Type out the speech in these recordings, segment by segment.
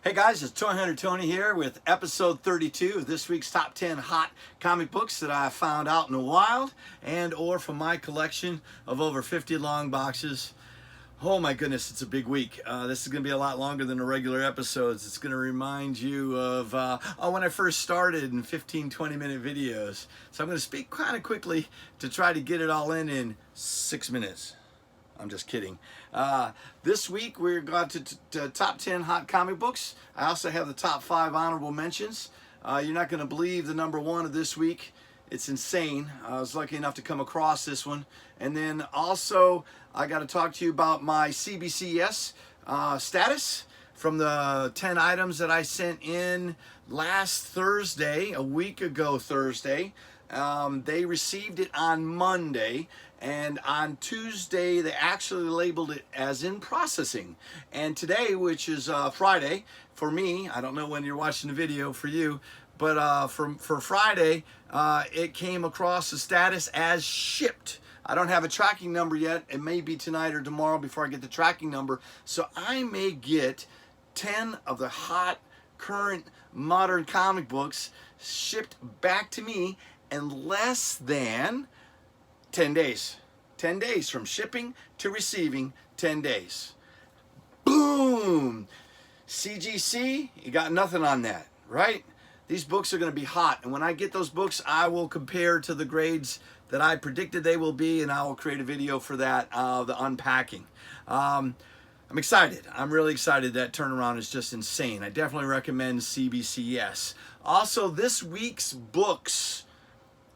Hey guys, it's Toy Hunter Tony here with episode 32 of this week's top 10 hot comic books that I found out in the wild and or from my collection of over 50 long boxes. Oh my goodness, it's a big week. This is going to be a lot longer than the regular episodes. It's going to remind you of when I first started in 15-20 minute videos. So I'm going to speak kind of quickly to try to get it all in 6 minutes. I'm just kidding. This week we're going to top 10 hot comic books. I also have the top 5 honorable mentions. You're not going to believe the number 1 of this week. It's insane. I was lucky enough to come across this one. And then also I got to talk to you about my CBCS status from the 10 items that I sent in last Thursday, a week ago Thursday. They received it on Monday, and on Tuesday they actually labeled it as in processing. And today, which is Friday for me, I don't know when you're watching the video for you, but for Friday it came across the status as shipped. I don't have a tracking number yet. It may be tonight or tomorrow before I get the tracking number, so I may get 10 of the hot current modern comic books shipped back to me in less than 10 days. 10 days from shipping to receiving, 10 days. Boom! CGC, you got nothing on that, right? These books are going to be hot, and when I get those books, I will compare to the grades that I predicted they will be, and I will create a video for that, the unpacking. I'm excited. I'm really excited. That turnaround is just insane. I definitely recommend CBCS. Also, this week's books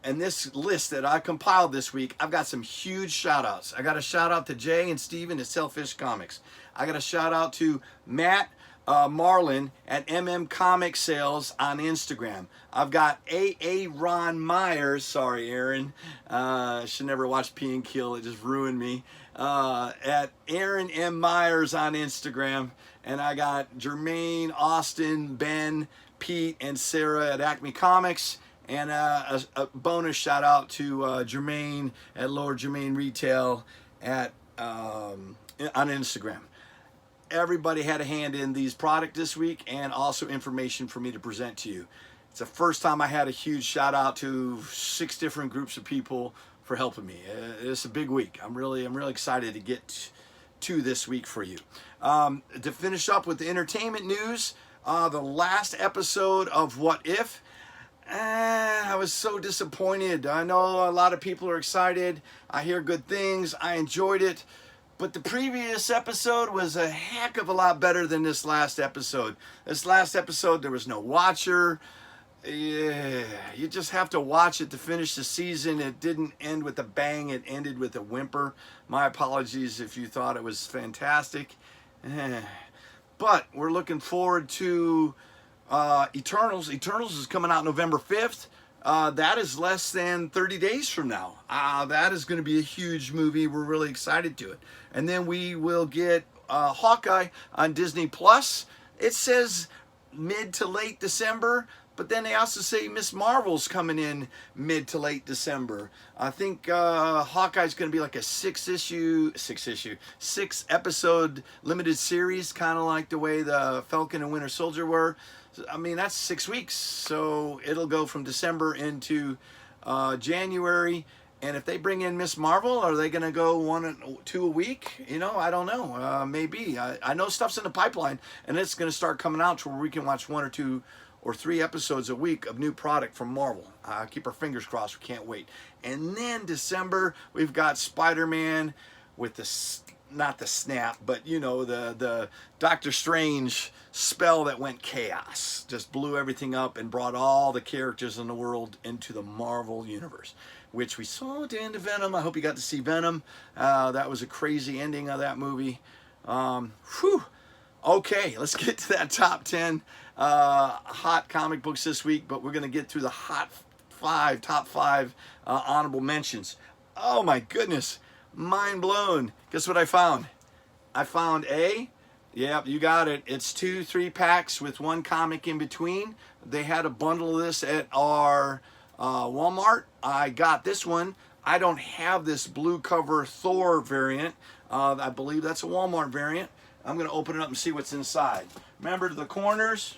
and this list that I compiled this week, I've got some huge shout outs. I got a shout out to Jay and Steven at Selfish Comics. I got a shout out to Matt Marlin at Comic Sales on Instagram. I've got Ron Myers, sorry Aaron, should never watch P and Kill, it just ruined me, at Aaron M. Myers on Instagram. And I got Jermaine, Austin, Ben, Pete, and Sarah at Acme Comics. And a bonus shout out to Jermaine at Lord Jermaine Retail at on Instagram. Everybody had a hand in these products this week, and also information for me to present to you. It's the first time I had a huge shout out to 6 different groups of people for helping me. It's a big week. I'm really excited to get to this week for you. To finish up with the entertainment news, the last episode of What If. I was so disappointed. I know a lot of people are excited. I hear good things. I enjoyed it. But the previous episode was a heck of a lot better than this last episode. This last episode, there was no watcher. Yeah, you just have to watch it to finish the season. It didn't end with a bang. It ended with a whimper. My apologies if you thought it was fantastic. But we're looking forward to Eternals. Eternals is coming out November 5th. That is less than 30 days from now. That is going to be a huge movie. We're really excited to it. And then we will get Hawkeye on Disney Plus. It says mid to late December, but then they also say Miss Marvel's coming in mid to late December. I think Hawkeye's going to be like a 6 episode limited series, kind of like the way the Falcon and Winter Soldier were. I mean, that's 6 weeks, so it'll go from December into January. And if they bring in Miss Marvel, are they going to go 1 or 2 a week? You know, I don't know. Maybe. I know stuff's in the pipeline, and it's going to start coming out to where we can watch 1 or 2 or 3 episodes a week of new product from Marvel. Keep our fingers crossed. We can't wait. And then December, we've got Spider-Man with the not the snap, but you know, the Doctor Strange spell that went chaos, just blew everything up and brought all the characters in the world into the Marvel universe, which we saw at the end of Venom. I hope you got to see Venom. That was a crazy ending of that movie. Okay, let's get to that top 10 hot comic books this week, but we're going to get through the top 5 honorable mentions. Oh my goodness. Mind blown. Guess what I found? I found yep, you got it. It's 2 3-packs with 1 comic in between. They had a bundle of this at our Walmart. I got this one. I don't have this blue cover Thor variant. I believe that's a Walmart variant. I'm going to open it up and see what's inside. Remember the corners,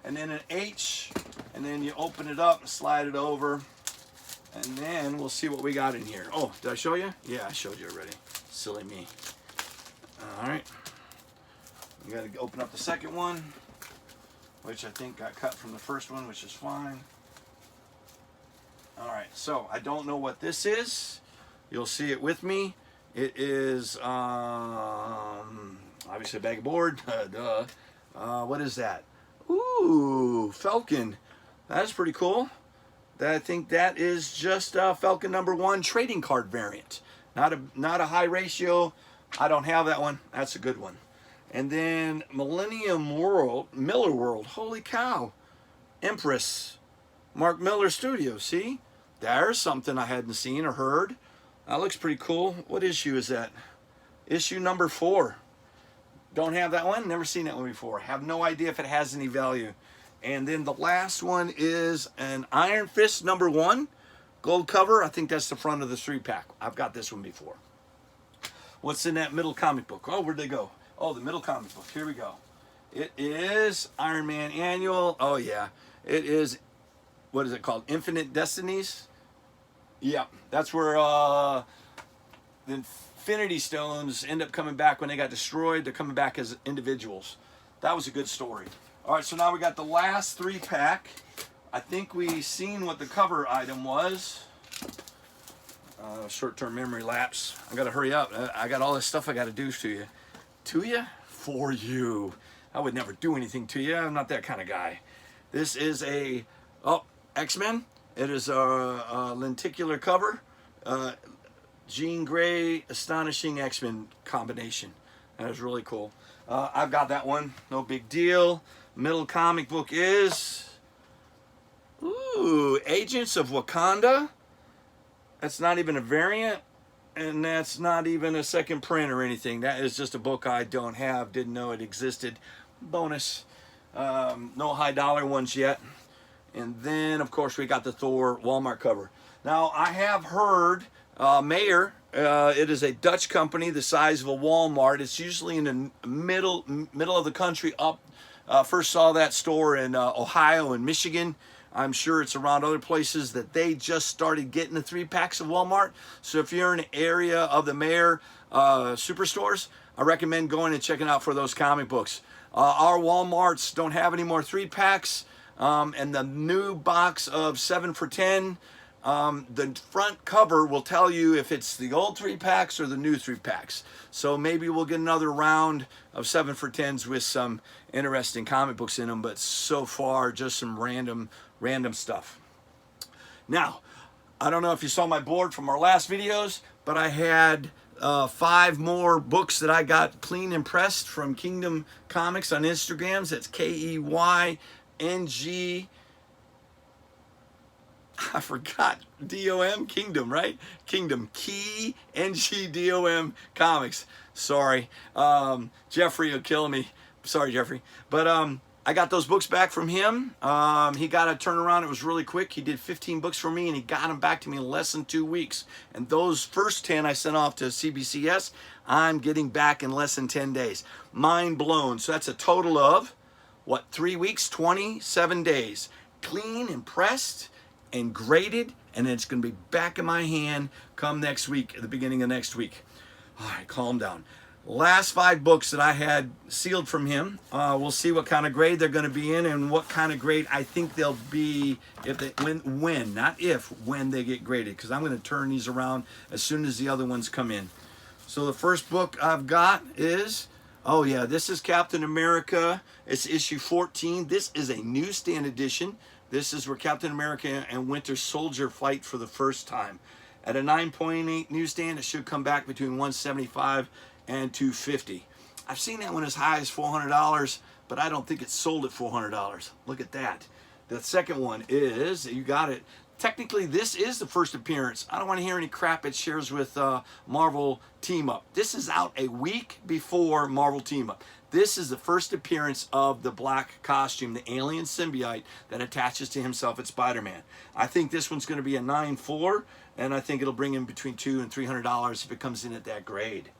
and then an H, and then you open it up and slide it over, and then we'll see what we got in here. Oh, did I show you? Yeah, I showed you already. Silly me. All right. We got to open up the second one, which I think got cut from the first one, which is fine. All right, so I don't know what this is. You'll see it with me. It is obviously a bag of board. Duh. What is that? Ooh, Falcon. That's pretty cool. I think that is just Falcon #1 trading card variant. Not a high ratio. I don't have that one. That's a good one. And then Millennium World, Miller World. Holy cow. Empress. Mark Miller Studios. See? There's something I hadn't seen or heard. That looks pretty cool. What issue is that? Issue #4. Don't have that one. Never seen that one before. Have no idea if it has any value. And then the last one is an Iron Fist #1. Gold cover. I think that's the front of the 3-pack. I've got this one before. What's in that middle comic book? Oh, where'd they go? Oh, the middle comic book. Here we go. It is Iron Man Annual. Oh, yeah. It is, what is it called? Infinite Destinies? Yeah, that's where the Infinity Stones end up coming back when they got destroyed. They're coming back as individuals. That was a good story. All right, so now we got the last 3-pack. I think we seen what the cover item was. Short-term memory lapse. I got to hurry up. I got all this stuff I got to do to you. To you? For you. I would never do anything to you. I'm not that kind of guy. This is a, X-Men. It is a lenticular cover. Jean Grey, Astonishing X-Men combination. That is really cool. I've got that one. No big deal. Middle comic book is... Ooh, Agents of Wakanda. That's not even a variant. And that's not even a second print or anything. That is just a book I don't have. Didn't know it existed. Bonus. No high dollar ones yet. And then, of course, we got the Thor Walmart cover. Now, I have heard Mayer, it is a Dutch company the size of a Walmart. It's usually in the middle of the country up. First saw that store in Ohio and Michigan. I'm sure it's around other places that they just started getting the 3-packs of Walmart. So if you're in an area of the Mayer superstores, I recommend going and checking out for those comic books. Our Walmarts don't have any more 3-packs. And the new box of 7 for $10, the front cover will tell you if it's the old 3-packs or the new 3-packs. So maybe we'll get another round of 7 for $10s with some interesting comic books in them, but so far just some random stuff. Now, I don't know if you saw my board from our last videos, but I had 5 more books that I got clean and pressed from Kingdom Comics on Instagrams. That's KEYNG. I forgot. DOM, Kingdom, right? Kingdom, KEYNG Comics. Sorry. Jeffrey will kill me. Sorry, Jeffrey. But I got those books back from him. He got a turnaround. It was really quick. He did 15 books for me, and he got them back to me in less than 2 weeks. And those first 10 I sent off to CBCS. I'm getting back in less than 10 days. Mind blown. So that's a total of, 3 weeks? 27 days. Clean and pressed and graded, and it's going to be back in my hand come next week, at the beginning of next week. All right, calm down. Last 5 books that I had sealed from him. We'll see what kind of grade they're going to be in and what kind of grade I think they'll be if they, when, not if, when they get graded, because I'm going to turn these around as soon as the other ones come in. So the first book I've got is, oh yeah, this is Captain America. It's issue 14. This is a newsstand edition. This is where Captain America and Winter Soldier fight for the first time. At a 9.8 newsstand, it should come back between $175 and $250. I've seen that one as high as $400, but I don't think it's sold at $400. Look at that. The second one is, you got it. Technically, this is the first appearance. I don't want to hear any crap it shares with Marvel Team Up. This is out a week before Marvel Team Up. This is the first appearance of the black costume, the alien symbiote that attaches to himself at Spider-Man. I think this one's going to be a 9.4, and I think it'll bring in between $200 and $300 if it comes in at that grade.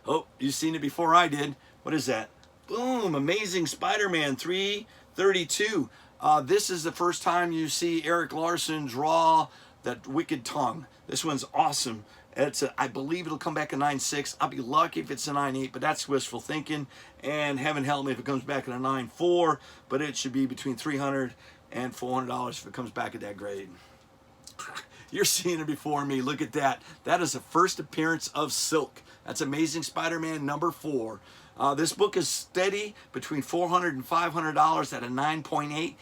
Oh, you've seen it before I did. What is that? Boom, Amazing Spider-Man 332. This is the first time you see Eric Larson draw that wicked tongue. This one's awesome. I believe it'll come back a 9.6. I'll be lucky if it's a 9.8, but that's wishful thinking. And heaven help me if it comes back at a 9.4, but it should be between $300 and $400 if it comes back at that grade. You're seeing it before me. Look at that. That is the first appearance of Silk. That's Amazing Spider-Man number 4. This book is steady between $400 and $500 at a 9.8.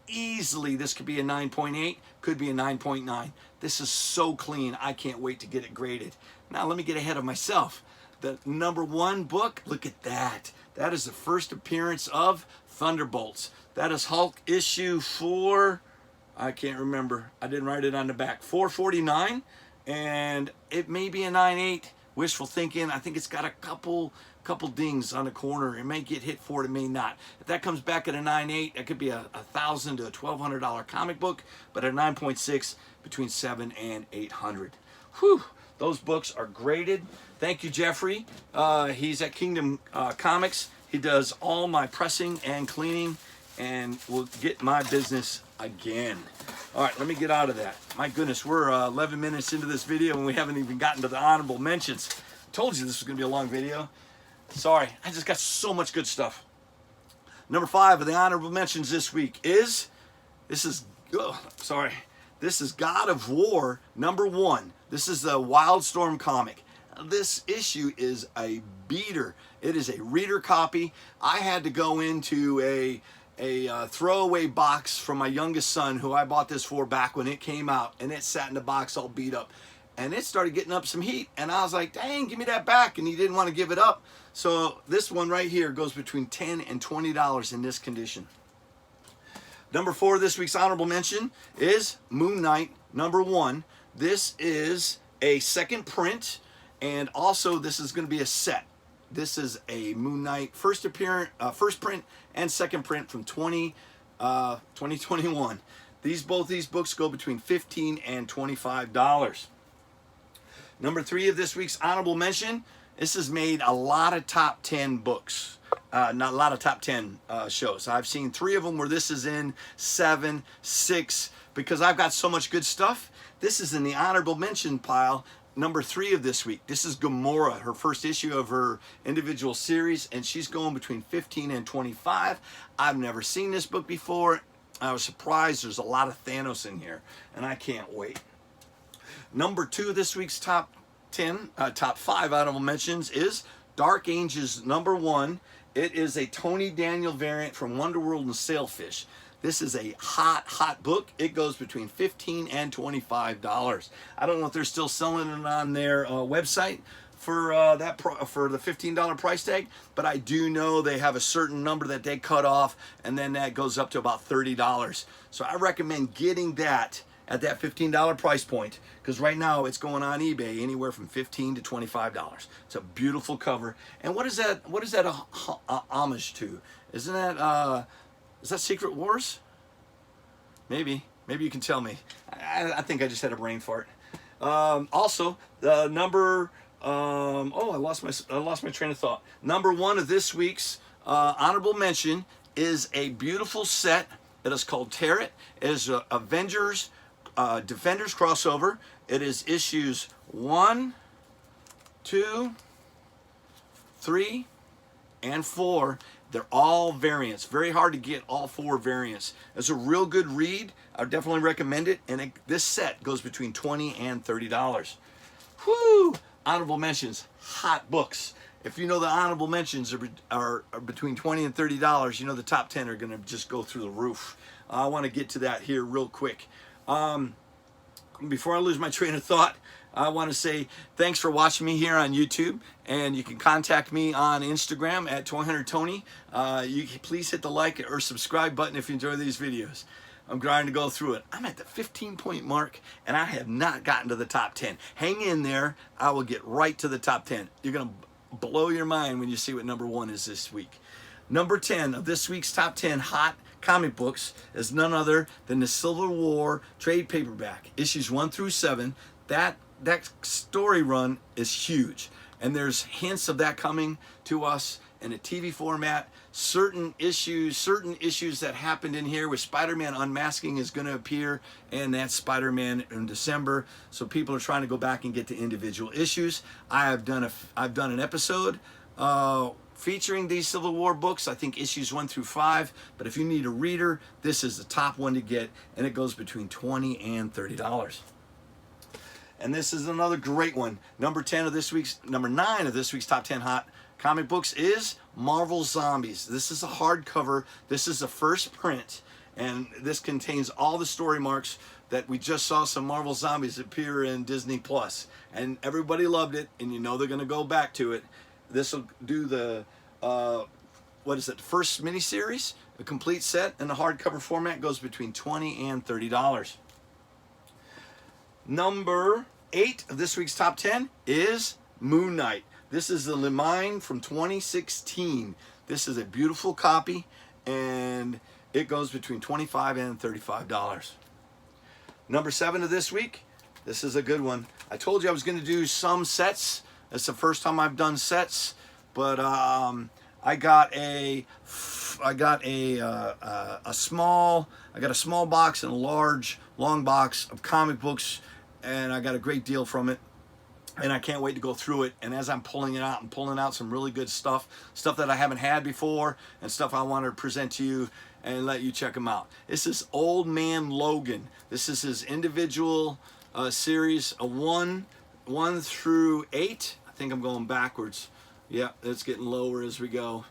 Easily, this could be a 9.8, could be a 9.9. This is so clean. I can't wait to get it graded. Now, let me get ahead of myself. The number 1 book, look at that. That is the first appearance of Thunderbolts. That is Hulk issue 4. I can't remember. I didn't write it on the back. 449, and it may be a 9.8. Wishful thinking. I think it's got a couple dings on the corner. It may get hit for it, it may not. If that comes back at a 9.8, that could be a $1,000 to a $1,200 comic book, but at 9.6, between $700 and $800. Whew, those books are graded. Thank you, Jeffrey. He's at Kingdom Comics. He does all my pressing and cleaning, and will get my business again. All right, let me get out of that. My goodness, we're 11 minutes into this video and we haven't even gotten to the honorable mentions. Told you this was going to be a long video. Sorry, I just got so much good stuff. Number 5 of the honorable mentions this week is, this is God of War number 1. This is the Wildstorm comic. This issue is a beater. It is a reader copy. I had to go into a throwaway box from my youngest son, who I bought this for back when it came out, and it sat in the box all beat up, and it started getting up some heat, and I was like, dang, give me that back, and he didn't want to give it up. So this one right here goes between $10 and $20 in this condition. Number 4 of this week's honorable mention is Moon Knight number 1. This is a second print, and also this is going to be a set. This is a Moon Knight first print and second print from 2021. Both these books go between $15 and $25. Number 3 of this week's honorable mention. This has made a lot of top 10 books. Not a lot of top 10 shows. I've seen 3 of them where this is in 7, 6, because I've got so much good stuff. This is in the honorable mention pile. Number 3 of this week. This is Gamora, her first issue of her individual series, and she's going between 15 and 25. I've never seen this book before. I was surprised. There's a lot of Thanos in here, and I can't wait. Number 2 of this week's top 5 honorable mentions is Dark Ages number 1. It is a Tony Daniel variant from Wonderworld and Sailfish. This is a hot book. It goes between $15 and $25. I don't know if they're still selling it on their website for for the $15 price tag, but I do know they have a certain number that they cut off, and then that goes up to about $30. So I recommend getting that at that $15 price point, because right now it's going on eBay anywhere from $15 to $25. It's a beautiful cover. And what is that a homage to? Isn't that is that Secret Wars? Maybe you can tell me. I think I just had a brain fart. Also, the number I lost my train of thought. Number 1 of this week's honorable mention is a beautiful set that is called Tear It. It is Avengers Defenders crossover. It is issues 1, 2, 3, and 4. They're all variants. Very hard to get all 4 variants. It's a real good read. I would definitely recommend it. And this set goes between $20 and $30. Whoo! Honorable mentions, hot books. If you know the honorable mentions are between $20 and $30, you know the top 10 are going to just go through the roof. I want to get to that here real quick. Before I lose my train of thought, I want to say thanks for watching me here on YouTube, and you can contact me on Instagram at ToyHunterTony. You can please hit the like or subscribe button if you enjoy these videos. I'm grinding to go through it. I'm at the 15-point mark, and I have not gotten to the top 10. Hang in there. I will get right to the top 10. You're going to blow your mind when you see what number 1 is this week. Number 10 of this week's top 10 hot comic books is none other than the Civil War trade paperback, issues 1 through 7. That story run is huge, and there's hints of that coming to us in a TV format. Certain issues that happened in here with Spider-Man Unmasking is going to appear, and that's Spider-Man in December. So people are trying to go back and get to individual issues. I've done an episode featuring these Civil War books. I think issues 1 through 5. But if you need a reader, this is the top one to get, and it goes between $20 and $30. And this is another great one. Number 9 of this week's top 10 hot comic books is Marvel Zombies. This is a hardcover. This is the first print, and this contains all the story marks that we just saw some Marvel Zombies appear in Disney Plus, and everybody loved it, and you know they're going to go back to it. This will do the first miniseries, a complete set in the hardcover format, goes between $20 and $30. Number 8 of this week's top 10 is Moon Knight. This is the Lemine from 2016. This is a beautiful copy, and it goes between $25 and $35. Number 7 of this week, this is a good one. I told you I was going to do some sets. It's the first time I've done sets, but I got a small box and a long box of comic books, and I got a great deal from it. And I can't wait to go through it. And as I'm pulling it out, I'm pulling out some really good stuff that I haven't had before, and stuff I want to present to you and let you check them out. This is Old Man Logan. This is his individual series, 1 through 8. I think I'm going backwards. Yeah, it's getting lower as we go.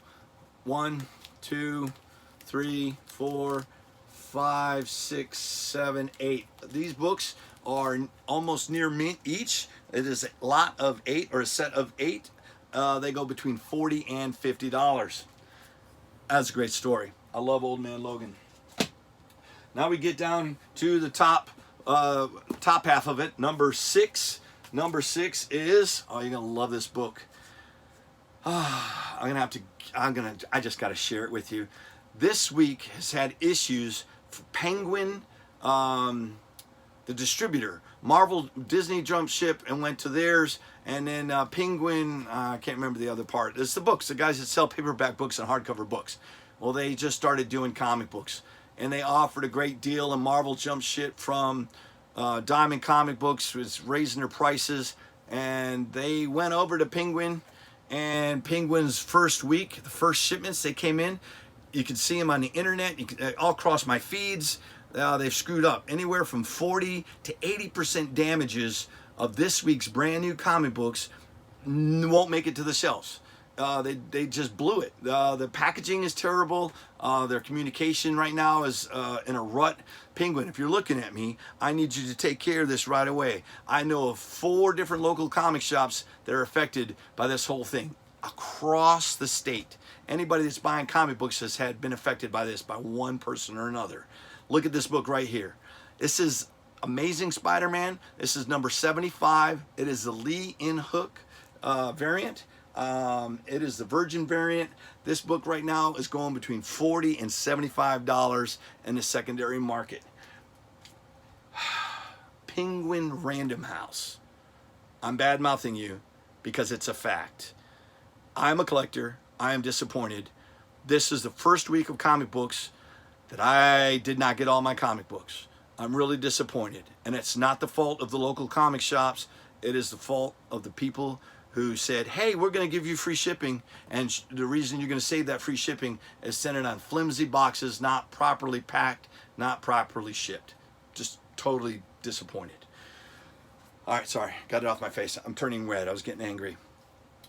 1, 2, 3, 4, 5, 6, 7, 8. These books are almost near mint each. It is a lot of 8, or a set of 8. They go between $40 and $50. That's a great story. I love Old Man Logan. Now we get down to the top half of it. Number 6. Number 6 is, you're gonna love this book. I just gotta share it with you. This week has had issues for Penguin, the distributor. Marvel, Disney jumped ship and went to theirs, and then Penguin, I can't remember the other part. It's the books, the guys that sell paperback books and hardcover books. Well, they just started doing comic books, and they offered a great deal, and Marvel jumped ship from Diamond Comic Books, was raising their prices, and they went over to Penguin, and Penguin's first week, the first shipments, they came in. You can see them on the internet, all across my feeds. They've screwed up. Anywhere from 40 to 80% damages of this week's brand new comic books won't make it to the shelves. They just blew it. The packaging is terrible. Their communication right now is in a rut. Penguin, if you're looking at me, I need you to take care of this right away. I know of 4 different local comic shops that are affected by this whole thing across the state. Anybody that's buying comic books has been affected by this, by one person or another. Look at this book right here. This is Amazing Spider-Man. This is number 75. It is the Lee in Hook variant. It is the Virgin variant. This book right now is going between $40 and $75 in the secondary market. Penguin Random House. I'm bad-mouthing you because it's a fact. I'm a collector. I am disappointed. This is the first week of comic books that I did not get all my comic books. I'm really disappointed. And it's not the fault of the local comic shops. It is the fault of the people who said, hey, we're going to give you free shipping. And the reason you're going to save that free shipping is send it on flimsy boxes, not properly packed, not properly shipped. Just totally disappointed. All right, sorry. Got it off my face. I'm turning red. I was getting angry.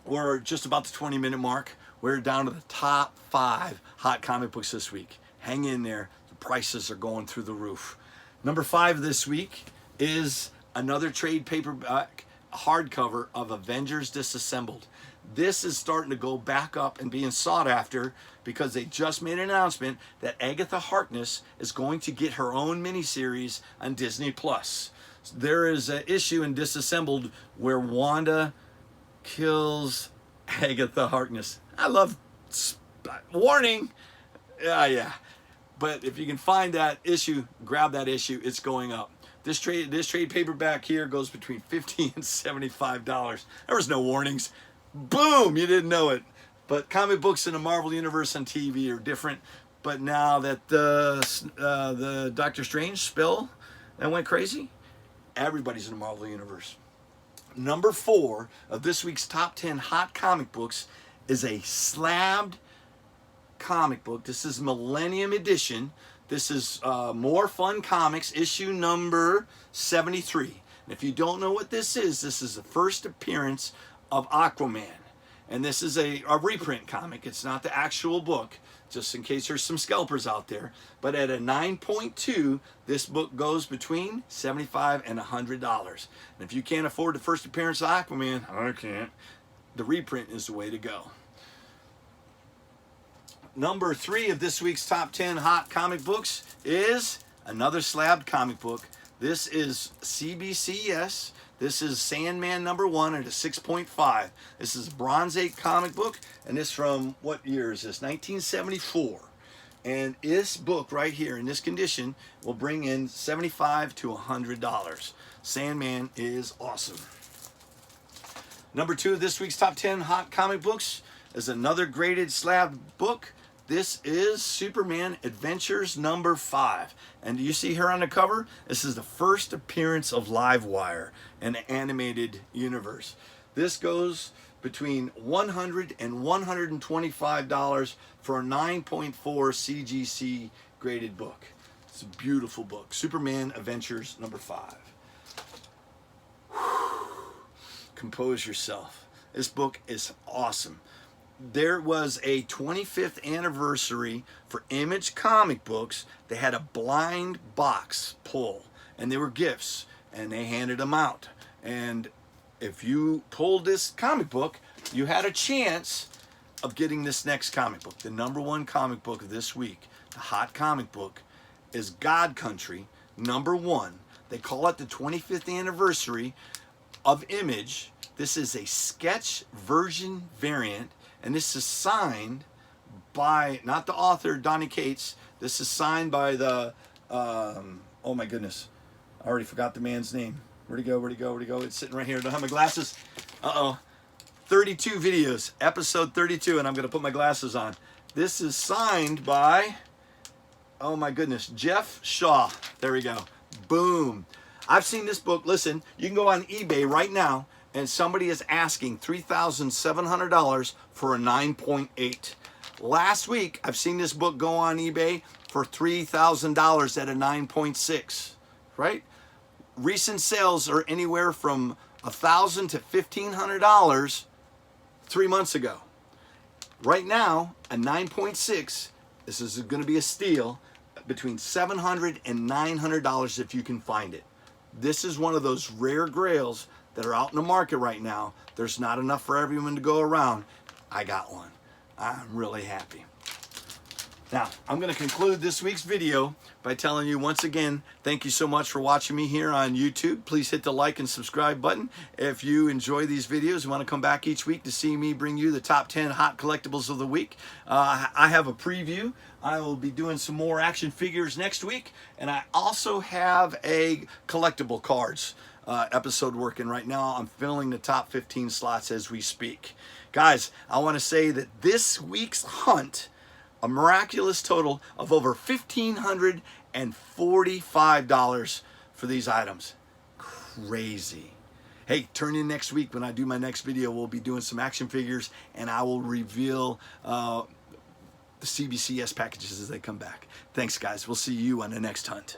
We're just about the 20-minute mark. We're down to the top 5 hot comic books this week. Hang in there. The prices are going through the roof. Number 5 this week is another trade paperback hardcover of Avengers Disassembled. This is starting to go back up and being sought after because they just made an announcement that Agatha Harkness is going to get her own miniseries on Disney Plus. There is an issue in Disassembled where Wanda kills Agatha Harkness. I love warning. Yeah. But if you can find that issue, grab that issue. It's going up. This trade paperback here goes between $50 and $75. There was no warnings. Boom! You didn't know it. But comic books in the Marvel Universe on TV are different. But now that the Doctor Strange spill that went crazy, everybody's in the Marvel Universe. Number 4 of this week's top 10 hot comic books is a slabbed comic book. This is Millennium Edition. This is More Fun Comics, issue number 73. And if you don't know what this is the first appearance of Aquaman. And this is a reprint comic. It's not the actual book, just in case there's some scalpers out there. But at a 9.2, this book goes between $75 and $100. And if you can't afford the first appearance of Aquaman, I can't, the reprint is the way to go. Number 3 of this week's top 10 hot comic books is another slabbed comic book. This is CBCS. This is Sandman number 1 at a 6.5. This is Bronze 8 comic book, and this from what year is this? 1974. And this book right here in this condition will bring in $75 to $100. Sandman is awesome. Number 2 of this week's top 10 hot comic books is another graded slab book. This is Superman Adventures number 5. And do you see here on the cover? This is the first appearance of Livewire in the animated universe. This goes between $100 and $125 for a 9.4 CGC graded book. It's a beautiful book. Superman Adventures number 5. Compose yourself. This book is awesome. There was a 25th anniversary for Image comic books. They had a blind box pull, and they were gifts, and they handed them out. And if you pulled this comic book, you had a chance of getting this next comic book. The number 1 comic book of this week, the hot comic book, is God Country number 1. They call it the 25th anniversary of Image. This is a sketch version variant. And this is signed by, not the author, Donny Cates. This is signed by the, oh my goodness. I already forgot the man's name. Where'd he go? Where'd he go? Where'd he go? It's sitting right here. I don't have my glasses. 32 videos. Episode 32. And I'm going to put my glasses on. This is signed by, oh my goodness, Jeff Shaw. There we go. Boom. I've seen this book. Listen, you can go on eBay right now, and somebody is asking $3,700 for a 9.8. Last week, I've seen this book go on eBay for $3,000 at a 9.6, right? Recent sales are anywhere from $1,000 to $1,500 3 months ago. Right now, a 9.6, this is going to be a steal, between $700 and $900 if you can find it. This is one of those rare grails that are out in the market right now. There's not enough for everyone to go around. I got one. I'm really happy. Now, I'm going to conclude this week's video by telling you once again, thank you so much for watching me here on YouTube. Please hit the like and subscribe button. If you enjoy these videos and want to come back each week to see me bring you the top 10 hot collectibles of the week, I have a preview. I will be doing some more action figures next week, and I also have a collectible cards episode working right now. I'm filling the top 15 slots as we speak. Guys, I want to say that this week's hunt, a miraculous total of over $1,545 for these items. Crazy. Hey, turn in next week when I do my next video. We'll be doing some action figures, and I will reveal the CBCS packages as they come back. Thanks, guys. We'll see you on the next hunt.